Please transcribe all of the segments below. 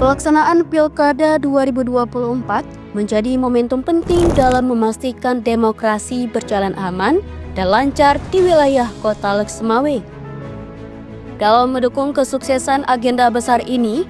Pelaksanaan Pilkada 2024 menjadi momentum penting dalam memastikan demokrasi berjalan aman dan lancar di wilayah Kota Lek Semawe. Dalam mendukung kesuksesan agenda besar ini,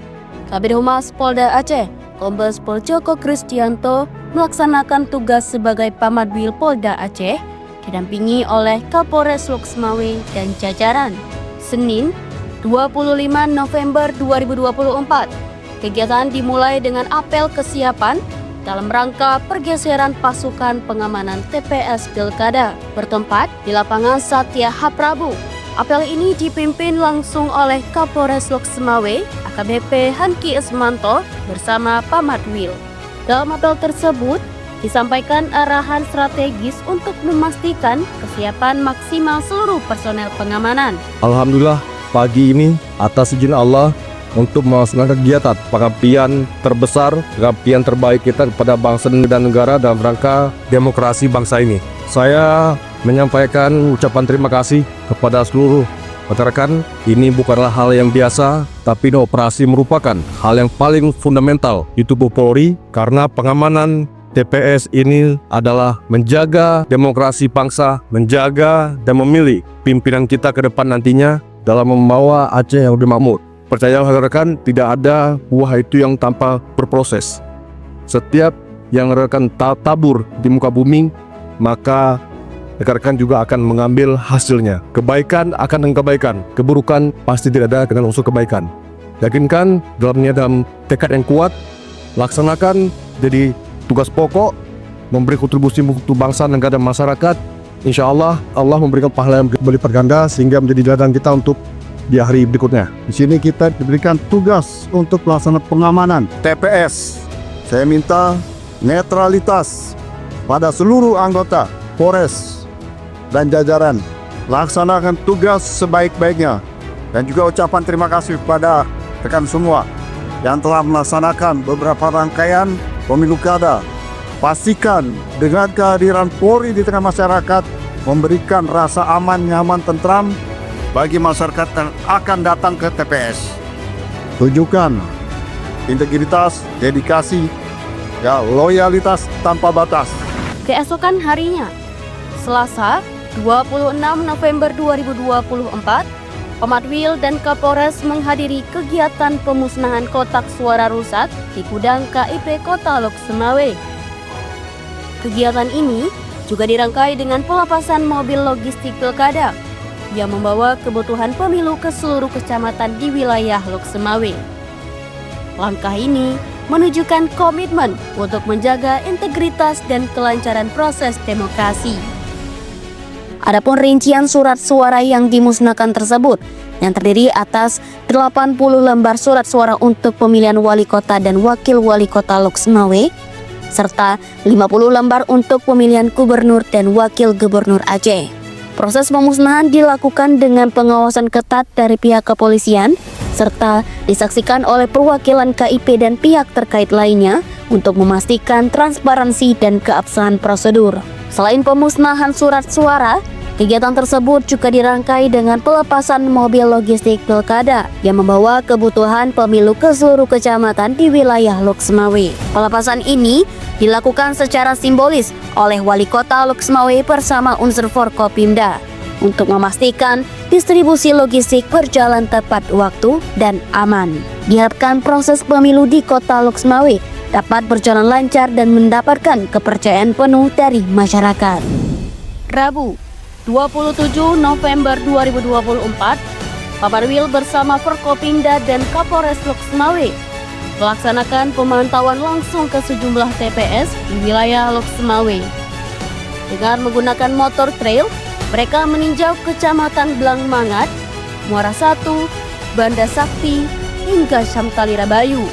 Kabid Humas Polda Aceh, Kombes Pol Joko Kristianto melaksanakan tugas sebagai Pamadwil Polda Aceh, didampingi oleh Kapolres Lek Semawe dan jajaran. Senin, 25 November 2024. Kegiatan dimulai dengan apel kesiapan dalam rangka pergeseran pasukan pengamanan TPS Pilkada bertempat di lapangan Satya Haprabu. Apel ini dipimpin langsung oleh Kapolres Lek Semawe, AKBP Hanki Ismanto bersama Pamadwil. Dalam apel tersebut disampaikan arahan strategis untuk memastikan kesiapan maksimal seluruh personel pengamanan. Alhamdulillah pagi ini atas izin Allah untuk melaksanakan kegiatan pengabdian terbesar, pengabdian terbaik kita kepada bangsa dan negara dalam rangka demokrasi bangsa ini. Saya menyampaikan ucapan terima kasih kepada seluruh rekan-rekan. Ini bukanlah hal yang biasa, tapi operasi merupakan hal yang paling fundamental di tubuh Polri karena pengamanan TPS ini adalah menjaga demokrasi bangsa, menjaga dan memilih pimpinan kita ke depan nantinya dalam membawa Aceh yang lebih makmur. Percaya rekan-rekan, tidak ada buah itu yang tanpa berproses. Setiap yang rekan tabur di muka bumi, maka rekan-rekan juga akan mengambil hasilnya. Kebaikan akan dengan kebaikan, keburukan pasti tidak ada dengan unsur kebaikan. Yakinkan dalam tekad yang kuat, laksanakan jadi tugas pokok, memberi kontribusi untuk bangsa, negara, dan masyarakat. Insya Allah, Allah memberikan pahala yang berlipat ganda sehingga menjadi ladang kita untuk di hari berikutnya. Di sini kita diberikan tugas untuk pelaksanaan pengamanan TPS. Saya minta netralitas pada seluruh anggota Polres dan jajaran. Laksanakan tugas sebaik-baiknya. Dan juga ucapan terima kasih kepada rekan semua yang telah melaksanakan beberapa rangkaian pemilu kada. Pastikan dengan kehadiran Polri di tengah masyarakat memberikan rasa aman, nyaman, tentram bagi masyarakat yang akan datang ke TPS. Tunjukkan integritas, dedikasi, loyalitas tanpa batas. Keesokan harinya, Selasa 26 November 2024, Pamadwil dan Kapolres menghadiri kegiatan pemusnahan kotak suara rusak di gudang KIP Kota Lek Semawe. Kegiatan ini juga dirangkai dengan pelepasan mobil logistik pilkada yang membawa kebutuhan pemilu ke seluruh kecamatan di wilayah Lek Semawe. Langkah ini menunjukkan komitmen untuk menjaga integritas dan kelancaran proses demokrasi. Adapun rincian surat suara yang dimusnahkan tersebut yang terdiri atas 80 lembar surat suara untuk pemilihan wali kota dan wakil wali kota Lek Semawe serta 50 lembar untuk pemilihan gubernur dan wakil gubernur Aceh. Proses pemusnahan dilakukan dengan pengawasan ketat dari pihak kepolisian serta disaksikan oleh perwakilan KIP dan pihak terkait lainnya untuk memastikan transparansi dan keabsahan prosedur. Selain pemusnahan surat suara, kegiatan tersebut juga dirangkai dengan pelepasan mobil logistik pilkada yang membawa kebutuhan pemilu ke seluruh kecamatan di wilayah Lek Semawe. Pelepasan ini dilakukan secara simbolis oleh Wali Kota Lek Semawe bersama unsur Forkopimda untuk memastikan distribusi logistik berjalan tepat waktu dan aman. Diharapkan proses pemilu di Kota Lek Semawe dapat berjalan lancar dan mendapatkan kepercayaan penuh dari masyarakat. Rabu, 27 November 2024, Pamadwil bersama Forkopimda dan Kapolres Lek Semawe melaksanakan pemantauan langsung ke sejumlah TPS di wilayah Lek Semawe. Dengan menggunakan motor trail, mereka meninjau Kecamatan Belang Mangat, Muara Satu, Banda Sakti, hingga Syamtalira Bayu.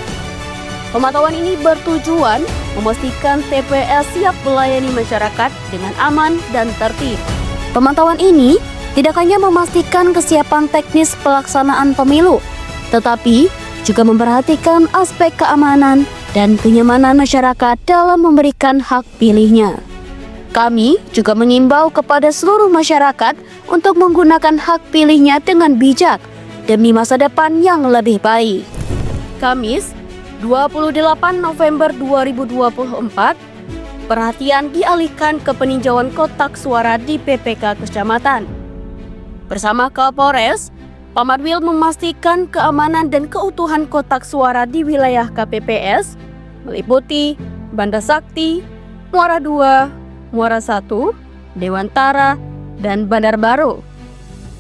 Pemantauan ini bertujuan memastikan TPS siap melayani masyarakat dengan aman dan tertib. Pemantauan ini tidak hanya memastikan kesiapan teknis pelaksanaan pemilu, tetapi juga memperhatikan aspek keamanan dan kenyamanan masyarakat dalam memberikan hak pilihnya. Kami juga mengimbau kepada seluruh masyarakat untuk menggunakan hak pilihnya dengan bijak demi masa depan yang lebih baik. Kamis, 28 November 2024, perhatian dialihkan ke peninjauan kotak suara di PPK Kecamatan. Bersama Kapolres, Pamadwil memastikan keamanan dan keutuhan kotak suara di wilayah KPPS meliputi Banda Sakti, Muara II, Muara I, Dewantara, dan Bandar Baru.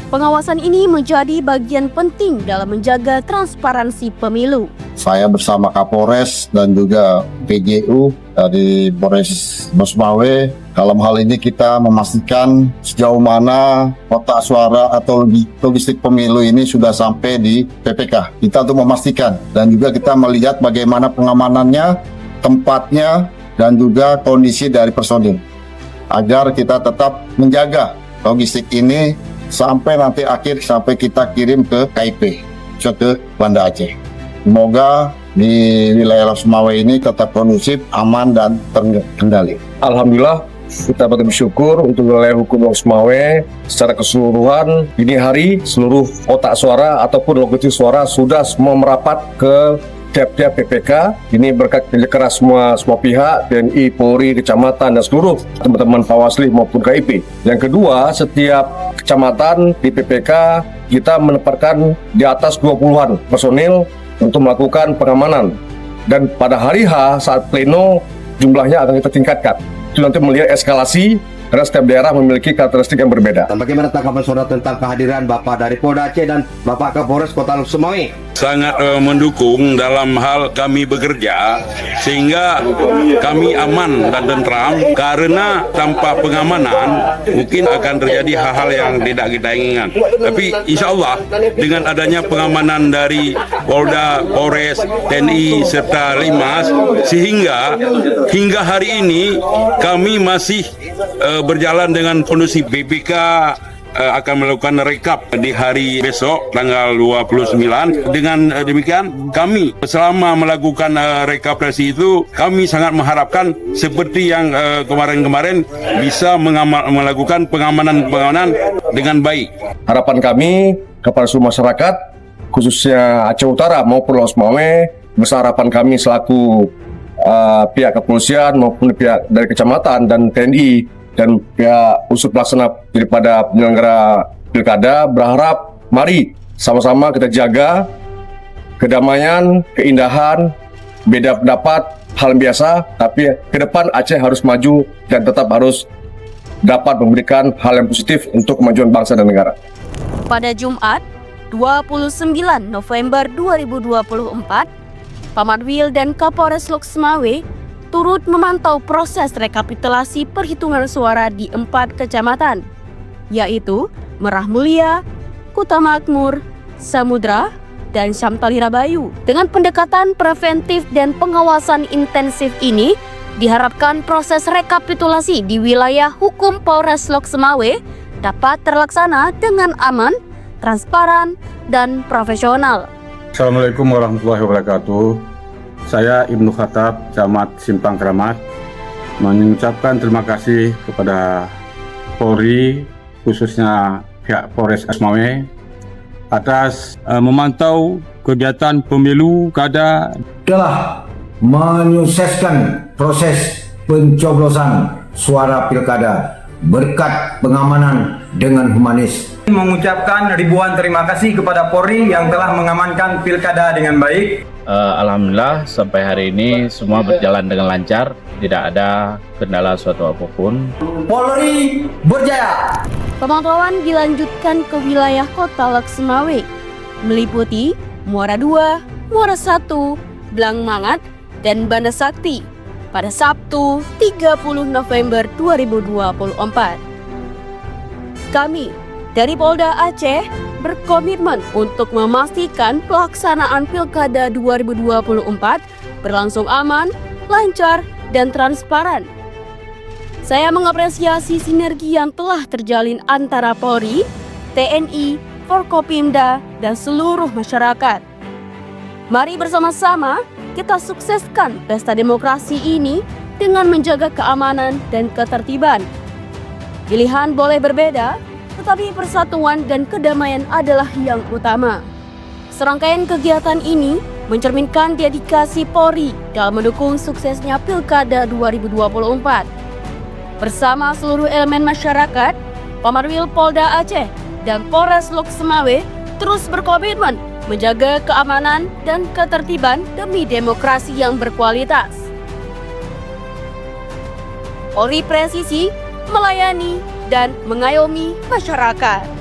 Pengawasan ini menjadi bagian penting dalam menjaga transparansi pemilu. Saya bersama Kapolres dan juga PJU dari Polres Bosmawe, dalam hal ini kita memastikan sejauh mana kotak suara atau logistik pemilu ini sudah sampai di PPK. Kita untuk memastikan dan juga kita melihat bagaimana pengamanannya, tempatnya, dan juga kondisi dari personil, agar kita tetap menjaga logistik ini sampai nanti akhir, sampai kita kirim ke KIP, ke Banda Aceh. Semoga di wilayah Bosmawe ini tetap kondusif, aman, dan terkendali. Alhamdulillah, kita patut bersyukur untuk wilayah hukum Bosmawe secara keseluruhan. Ini hari seluruh kotak suara ataupun logistik suara sudah semua merapat ke tiap-tiap PPK. Ini berkat kerja keras semua pihak, TNI, Polri, kecamatan, dan seluruh teman-teman Bawaslu maupun KIP. Yang kedua, setiap kecamatan di PPK kita menempatkan di atas 20-an personil untuk melakukan pengamanan. Dan pada hari H saat pleno jumlahnya akan kita tingkatkan. Itu nanti melihat eskalasi karena setiap daerah memiliki karakteristik yang berbeda. Dan bagaimana tanggapan saudara tentang kehadiran Bapak dari Polda Aceh dan Bapak Kapolres Kota Bosmawe? Sangat mendukung dalam hal kami bekerja sehingga kami aman dan tentram, karena tanpa pengamanan mungkin akan terjadi hal-hal yang tidak kita inginkan. Tapi insya Allah dengan adanya pengamanan dari Polda, Polres, TNI serta Limas, sehingga hingga hari ini kami masih berjalan dengan kondusif. BPK akan melakukan rekap di hari besok tanggal 29. Dengan demikian kami selama melakukan rekapitulasi itu kami sangat mengharapkan seperti yang kemarin-kemarin bisa melakukan pengamanan dengan baik. Harapan kami kepada seluruh masyarakat khususnya Aceh Utara maupun Bosmawe, besar harapan kami selaku pihak kepolisian maupun pihak dari kecamatan dan TNI dan pihak unsur pelaksana daripada penyelenggara pilkada berharap mari sama-sama kita jaga kedamaian, keindahan, beda pendapat, hal biasa, tapi ke depan Aceh harus maju dan tetap harus dapat memberikan hal yang positif untuk kemajuan bangsa dan negara. Pada Jumat, 29 November 2024, Pamadwil dan Kapolres Bosmawe turut memantau proses rekapitulasi perhitungan suara di 4 kecamatan, yaitu Merah Mulia, Kuta Makmur, Samudra, dan Syamtalira Bayu. Dengan pendekatan preventif dan pengawasan intensif ini, diharapkan proses rekapitulasi di wilayah hukum Polres Bosmawe dapat terlaksana dengan aman, transparan, dan profesional. Assalamualaikum warahmatullahi wabarakatuh. Saya Ibnu Khattab, Camat Simpang Keramat, mengucapkan terima kasih kepada Polri, khususnya pihak Polres Bosmawe, atas memantau kegiatan pemilu kada telah menyukseskan proses pencoblosan suara pilkada berkat pengamanan dengan humanis. Mengucapkan ribuan terima kasih kepada Polri yang telah mengamankan pilkada dengan baik. Alhamdulillah sampai hari ini semua berjalan dengan lancar, tidak ada kendala suatu apapun. Polri berjaya. Pemantauan dilanjutkan ke wilayah kota Bosmawe, meliputi Muara II, Muara I, Blang Mangat, dan Banda Sakti pada Sabtu 30 November 2024. Kami dari Polda Aceh berkomitmen untuk memastikan pelaksanaan Pilkada 2024 berlangsung aman, lancar, dan transparan. Saya mengapresiasi sinergi yang telah terjalin antara Polri, TNI, Forkopimda, dan seluruh masyarakat. Mari bersama-sama kita sukseskan pesta demokrasi ini dengan menjaga keamanan dan ketertiban. Pilihan boleh berbeda, tetapi persatuan dan kedamaian adalah yang utama. Serangkaian kegiatan ini mencerminkan dedikasi Polri dalam mendukung suksesnya Pilkada 2024. Bersama seluruh elemen masyarakat, Pemadwil Polda Aceh dan Polres Lok Semawe terus berkomitmen menjaga keamanan dan ketertiban demi demokrasi yang berkualitas. Polri presisi, melayani, dan mengayomi masyarakat.